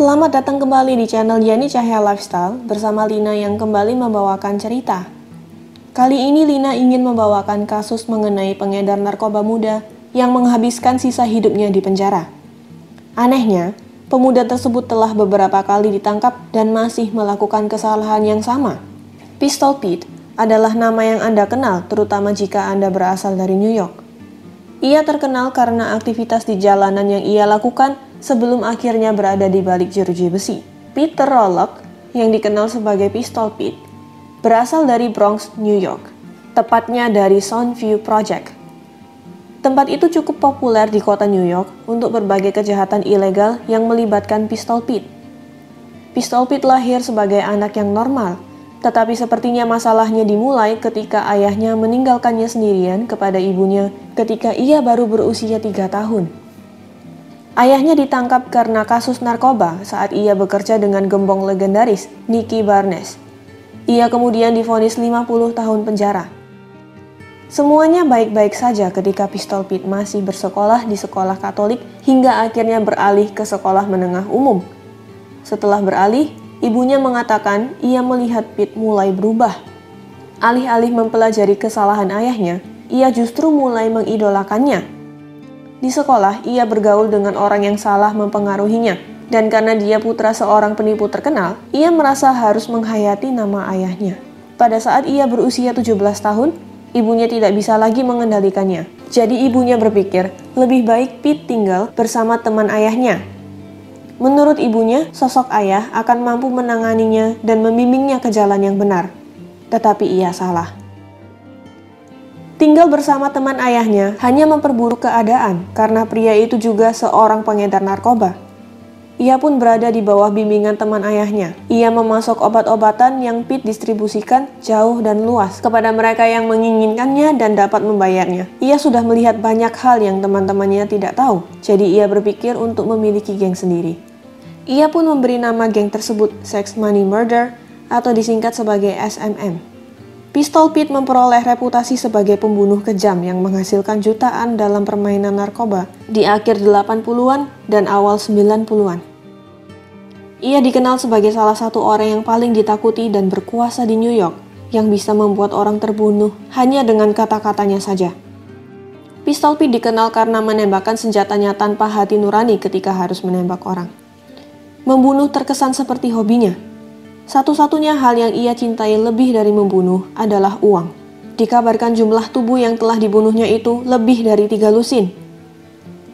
Selamat datang kembali di channel Yani Cahya Lifestyle bersama Lina yang kembali membawakan cerita. Kali ini Lina ingin membawakan kasus mengenai pengedar narkoba muda yang menghabiskan sisa hidupnya di penjara. Anehnya, pemuda tersebut telah beberapa kali ditangkap dan masih melakukan kesalahan yang sama. Pistol Pete adalah nama yang Anda kenal, terutama jika Anda berasal dari New York. Ia terkenal karena aktivitas di jalanan yang ia lakukan sebelum akhirnya berada di balik jeruji besi. Peter Rollock, yang dikenal sebagai Pistol Pete, berasal dari Bronx, New York, tepatnya dari Soundview Project. Tempat itu cukup populer di kota New York untuk berbagai kejahatan ilegal yang melibatkan Pistol Pete. Pistol Pete lahir sebagai anak yang normal, tetapi sepertinya masalahnya dimulai ketika ayahnya meninggalkannya sendirian kepada ibunya ketika ia baru berusia 3 tahun. Ayahnya ditangkap karena kasus narkoba saat ia bekerja dengan gembong legendaris Nicky Barnes. Ia kemudian divonis 50 tahun penjara. Semuanya baik-baik saja ketika Pistol Pete masih bersekolah di sekolah Katolik hingga akhirnya beralih ke sekolah menengah umum. Setelah beralih, ibunya mengatakan ia melihat Pete mulai berubah. Alih-alih mempelajari kesalahan ayahnya, ia justru mulai mengidolakannya. Di sekolah, ia bergaul dengan orang yang salah mempengaruhinya, dan karena dia putra seorang penipu terkenal, ia merasa harus menghayati nama ayahnya. Pada saat ia berusia 17 tahun, ibunya tidak bisa lagi mengendalikannya. Jadi ibunya berpikir, lebih baik Pete tinggal bersama teman ayahnya. Menurut ibunya, sosok ayah akan mampu menanganinya dan membimbingnya ke jalan yang benar. Tetapi ia salah. Tinggal bersama teman ayahnya hanya memperburuk keadaan karena pria itu juga seorang pengedar narkoba. Ia pun berada di bawah bimbingan teman ayahnya. Ia memasok obat-obatan yang Pete distribusikan jauh dan luas kepada mereka yang menginginkannya dan dapat membayarnya. Ia sudah melihat banyak hal yang teman-temannya tidak tahu, jadi ia berpikir untuk memiliki geng sendiri. Ia pun memberi nama geng tersebut Sex Money Murder atau disingkat sebagai SMM. Pistol Pete memperoleh reputasi sebagai pembunuh kejam yang menghasilkan jutaan dalam permainan narkoba di akhir 80-an dan awal 90-an. Ia dikenal sebagai salah satu orang yang paling ditakuti dan berkuasa di New York yang bisa membuat orang terbunuh hanya dengan kata-katanya saja. Pistol Pete dikenal karena menembakkan senjatanya tanpa hati nurani ketika harus menembak orang. Membunuh terkesan seperti hobinya. Satu-satunya hal yang ia cintai lebih dari membunuh adalah uang. Dikabarkan jumlah tubuh yang telah dibunuhnya itu lebih dari 3 lusin.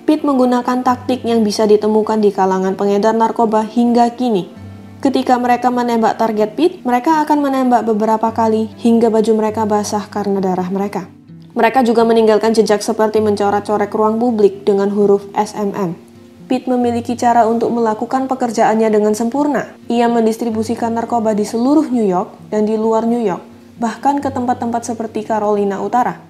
Pete menggunakan taktik yang bisa ditemukan di kalangan pengedar narkoba hingga kini. Ketika mereka menembak target Pete, mereka akan menembak beberapa kali hingga baju mereka basah karena darah mereka. Mereka juga meninggalkan jejak seperti mencoret-coret ruang publik dengan huruf SMM. Pete memiliki cara untuk melakukan pekerjaannya dengan sempurna. Ia mendistribusikan narkoba di seluruh New York dan di luar New York, bahkan ke tempat-tempat seperti Carolina Utara.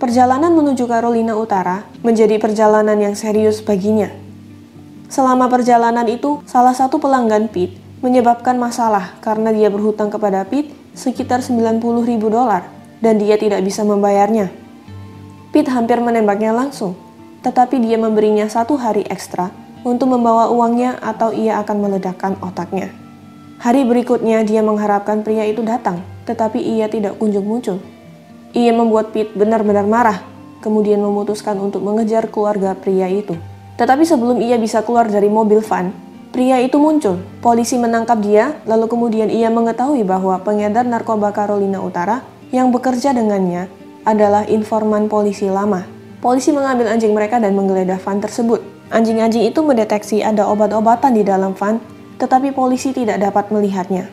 Perjalanan menuju Carolina Utara menjadi perjalanan yang serius baginya. Selama perjalanan itu, salah satu pelanggan Pete menyebabkan masalah karena dia berhutang kepada Pete sekitar $90.000 dan dia tidak bisa membayarnya. Pete hampir menembaknya langsung. Tetapi dia memberinya 1 hari ekstra untuk membawa uangnya atau ia akan meledakkan otaknya. Hari berikutnya dia mengharapkan pria itu datang, tetapi ia tidak kunjung muncul. Ia membuat Pete benar-benar marah, kemudian memutuskan untuk mengejar keluarga pria itu. Tetapi sebelum ia bisa keluar dari mobil van, pria itu muncul. Polisi menangkap dia, lalu kemudian ia mengetahui bahwa pengedar narkoba Carolina Utara yang bekerja dengannya adalah informan polisi lama. Polisi mengambil anjing mereka dan menggeledah van tersebut. Anjing-anjing itu mendeteksi ada obat-obatan di dalam van, tetapi polisi tidak dapat melihatnya.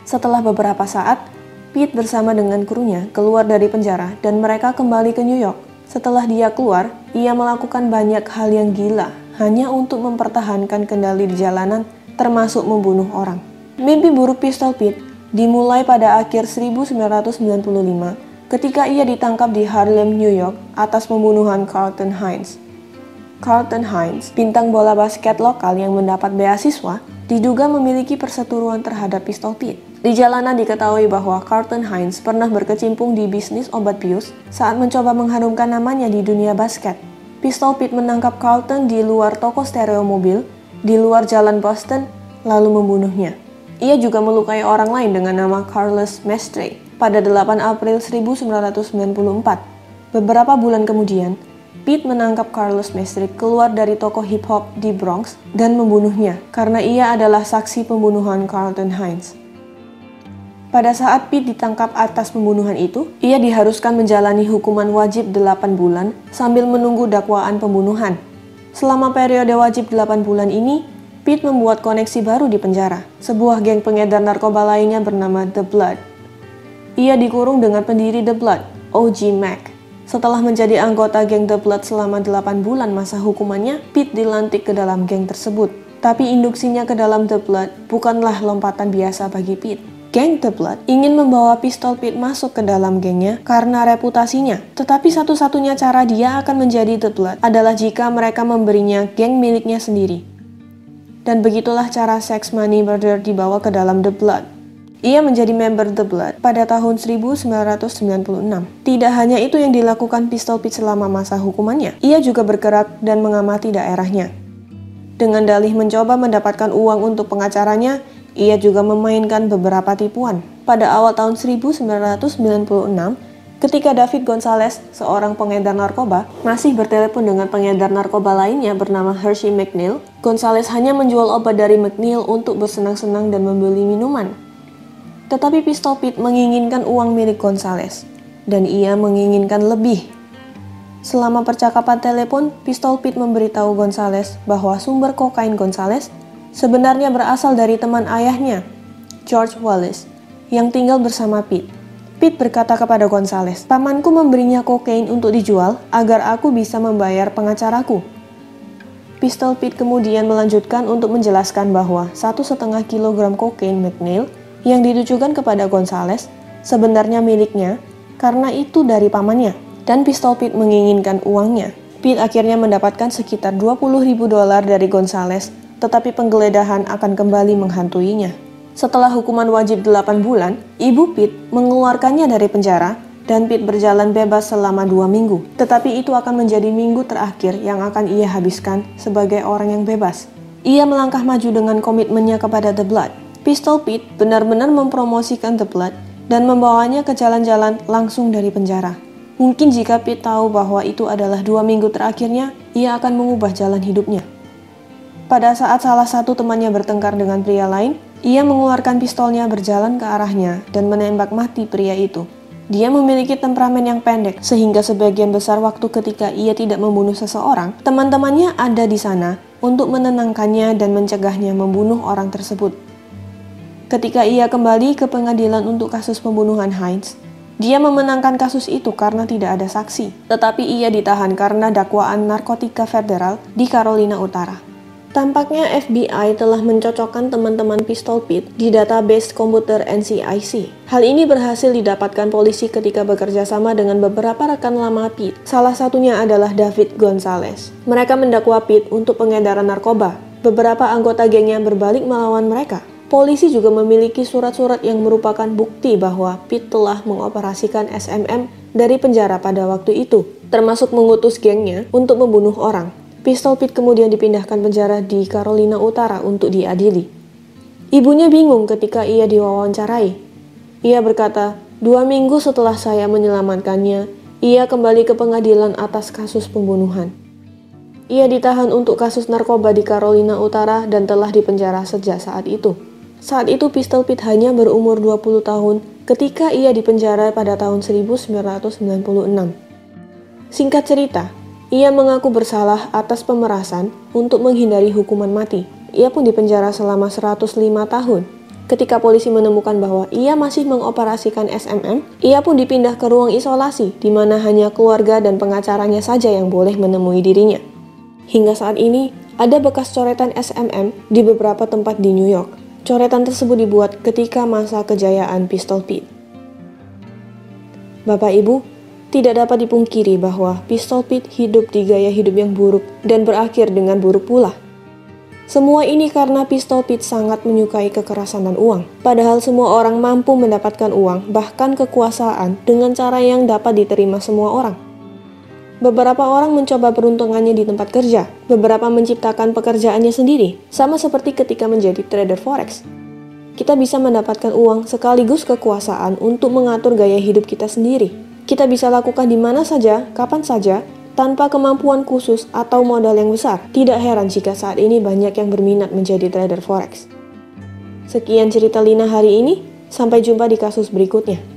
Setelah beberapa saat, Pete bersama dengan krunya keluar dari penjara dan mereka kembali ke New York. Setelah dia keluar, ia melakukan banyak hal yang gila hanya untuk mempertahankan kendali di jalanan, termasuk membunuh orang. Mimpi buruk Pistol Pete dimulai pada akhir 1995 ketika ia ditangkap di Harlem, New York atas pembunuhan Carlton Hines. Carlton Hines, bintang bola basket lokal yang mendapat beasiswa, diduga memiliki perseteruan terhadap Pistol Pete. Di jalanan diketahui bahwa Carlton Hines pernah berkecimpung di bisnis obat bius saat mencoba mengharumkan namanya di dunia basket. Pistol Pete menangkap Carlton di luar toko stereo mobil, di luar jalan Boston, lalu membunuhnya. Ia juga melukai orang lain dengan nama Carlos Mestre pada 8 April 1994. Beberapa bulan kemudian, Pete menangkap Carlos Mestre keluar dari toko hip-hop di Bronx dan membunuhnya karena ia adalah saksi pembunuhan Carlton Hines. Pada saat Pete ditangkap atas pembunuhan itu, ia diharuskan menjalani hukuman wajib 8 bulan sambil menunggu dakwaan pembunuhan. Selama periode wajib 8 bulan ini, Pete membuat koneksi baru di penjara, sebuah geng pengedar narkoba lainnya bernama The Blood. Ia dikurung dengan pendiri The Blood, O.G. Mac. Setelah menjadi anggota geng The Blood selama 8 bulan masa hukumannya, Pete dilantik ke dalam geng tersebut. Tapi induksinya ke dalam The Blood bukanlah lompatan biasa bagi Pete. Geng The Blood ingin membawa Pistol Pete masuk ke dalam gengnya karena reputasinya. Tetapi satu-satunya cara dia akan menjadi The Blood adalah jika mereka memberinya geng miliknya sendiri. Dan begitulah cara Sex Money Murder dibawa ke dalam The Blood. Ia menjadi member The Blood pada tahun 1996. Tidak hanya itu yang dilakukan Pistol Pete selama masa hukumannya, ia juga bergerak dan mengamati daerahnya. Dengan dalih mencoba mendapatkan uang untuk pengacaranya, ia juga memainkan beberapa tipuan. Pada awal tahun 1996, ketika David Gonzalez, seorang pengedar narkoba, masih bertelepon dengan pengedar narkoba lainnya bernama Hershey McNeil, Gonzalez hanya menjual obat dari McNeil untuk bersenang-senang dan membeli minuman. Tetapi Pistol Pete menginginkan uang milik Gonzalez, dan ia menginginkan lebih. Selama percakapan telepon, Pistol Pete memberitahu Gonzalez bahwa sumber kokain Gonzalez sebenarnya berasal dari teman ayahnya, George Wallace, yang tinggal bersama Pete. Pete berkata kepada Gonzalez, "Pamanku memberinya kokain untuk dijual agar aku bisa membayar pengacaraku." Pistol Pete kemudian melanjutkan untuk menjelaskan bahwa 1,5 kilogram kokain McNeil yang ditujukan kepada Gonzalez sebenarnya miliknya karena itu dari pamannya, dan Pistol Pete menginginkan uangnya. Pete akhirnya mendapatkan sekitar $20.000 dari Gonzalez, tetapi penggeledahan akan kembali menghantuinya. Setelah hukuman wajib 8 bulan, ibu Pete mengeluarkannya dari penjara dan Pete berjalan bebas selama 2 minggu. Tetapi itu akan menjadi minggu terakhir yang akan ia habiskan sebagai orang yang bebas. Ia melangkah maju dengan komitmennya kepada The Blood. Pistol Pete benar-benar mempromosikan The Blood dan membawanya ke jalan-jalan langsung dari penjara. Mungkin jika Pete tahu bahwa itu adalah 2 minggu terakhirnya, ia akan mengubah jalan hidupnya. Pada saat salah satu temannya bertengkar dengan pria lain, ia mengeluarkan pistolnya berjalan ke arahnya dan menembak mati pria itu. Dia memiliki temperamen yang pendek, sehingga sebagian besar waktu ketika ia tidak membunuh seseorang, teman-temannya ada di sana untuk menenangkannya dan mencegahnya membunuh orang tersebut. Ketika ia kembali ke pengadilan untuk kasus pembunuhan Hines, dia memenangkan kasus itu karena tidak ada saksi, tetapi ia ditahan karena dakwaan narkotika federal di Carolina Utara. Tampaknya FBI telah mencocokkan teman-teman Pistol Pete di database komputer NCIC. Hal ini berhasil didapatkan polisi ketika bekerja sama dengan beberapa rekan lama Pete. Salah satunya adalah David Gonzalez. Mereka mendakwa Pete untuk pengedaran narkoba. Beberapa anggota gengnya berbalik melawan mereka. Polisi juga memiliki surat-surat yang merupakan bukti bahwa Pete telah mengoperasikan SMM dari penjara pada waktu itu, termasuk mengutus gengnya untuk membunuh orang. Pistol Pete kemudian dipindahkan penjara di Carolina Utara untuk diadili. Ibunya bingung ketika ia diwawancarai. Ia berkata, 2 minggu setelah saya menyelamatkannya, ia kembali ke pengadilan atas kasus pembunuhan. Ia ditahan untuk kasus narkoba di Carolina Utara dan telah dipenjara sejak saat itu. Saat itu Pistol Pete hanya berumur 20 tahun ketika ia dipenjara pada tahun 1996. Singkat cerita, ia mengaku bersalah atas pemerasan untuk menghindari hukuman mati. Ia pun dipenjara selama 105 tahun. Ketika polisi menemukan bahwa ia masih mengoperasikan SMM, ia pun dipindah ke ruang isolasi, di mana hanya keluarga dan pengacaranya saja yang boleh menemui dirinya. Hingga saat ini, ada bekas coretan SMM di beberapa tempat di New York. Coretan tersebut dibuat ketika masa kejayaan Pistol Pete. Bapak Ibu, tidak dapat dipungkiri bahwa Pistol Pete hidup di gaya hidup yang buruk dan berakhir dengan buruk pula. Semua ini karena Pistol Pete sangat menyukai kekerasan dan uang. Padahal semua orang mampu mendapatkan uang, bahkan kekuasaan, dengan cara yang dapat diterima semua orang. Beberapa orang mencoba peruntungannya di tempat kerja, beberapa menciptakan pekerjaannya sendiri, sama seperti ketika menjadi trader forex. Kita bisa mendapatkan uang sekaligus kekuasaan untuk mengatur gaya hidup kita sendiri. Kita bisa lakukan di mana saja, kapan saja, tanpa kemampuan khusus atau modal yang besar. Tidak heran jika saat ini banyak yang berminat menjadi trader forex. Sekian cerita Lina hari ini, sampai jumpa di kasus berikutnya.